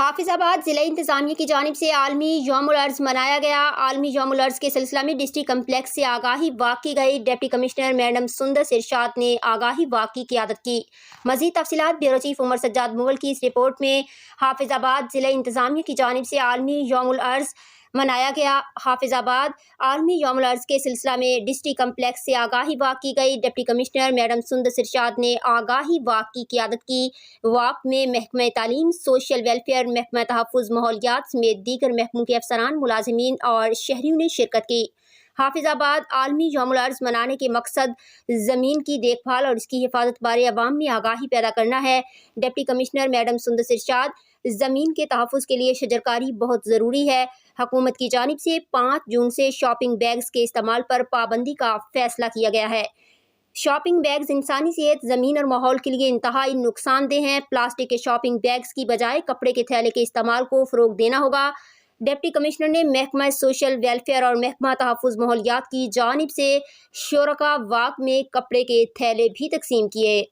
حافظ آباد ضلع انتظامیہ کی جانب سے عالمی یوم الارض منایا گیا۔ عالمی یوم الارض کے سلسلہ میں ڈسٹرکٹ کمپلیکس سے آگاہی واک کی گئی۔ ڈپٹی کمشنر میڈم سندس ارشاد نے آگاہی واک کی قیادت کی۔ مزید تفصیلات بیورو چیف عمر سجاد مغل کی اس رپورٹ میں۔ حافظ آباد ضلع انتظامیہ کی جانب سے عالمی یوم الارض منایا گیا۔ حافظ آباد عالمی یوم الارض کے سلسلہ میں ڈسٹرکٹ کمپلیکس سے آگاہی واک کی گئی۔ ڈپٹی کمشنر میڈم سندس ارشاد نے آگاہی واک کی قیادت کی۔ واک میں محکمہ تعلیم، سوشل ویلفیئر، محکمہ تحفظ ماحولیات سمیت دیگر محکموں کے افسران، ملازمین اور شہریوں نے شرکت کی۔ حافظ آباد عالمی یوم الارض منانے کے مقصد زمین کی دیکھ بھال اور اس کی حفاظت بارے عوام میں آگاہی پیدا کرنا ہے۔ ڈپٹی کمشنر میڈم سندس ارشاد، زمین کے تحفظ کے لیے شجرکاری بہت ضروری ہے۔ حکومت کی جانب سے 5 جون سے شاپنگ بیگز کے استعمال پر پابندی کا فیصلہ کیا گیا ہے۔ شاپنگ بیگز انسانی صحت، زمین اور ماحول کے لیے انتہائی نقصان دہ ہیں۔ پلاسٹک کے شاپنگ بیگز کی بجائے کپڑے کے تھیلے کے استعمال کو فروغ دینا ہوگا۔ ڈپٹی کمشنر نے محکمہ سوشل ویلفیئر اور محکمہ تحفظ ماحولیات کی جانب سے شرکاء واک میں کپڑے کے تھیلے بھی تقسیم کیے۔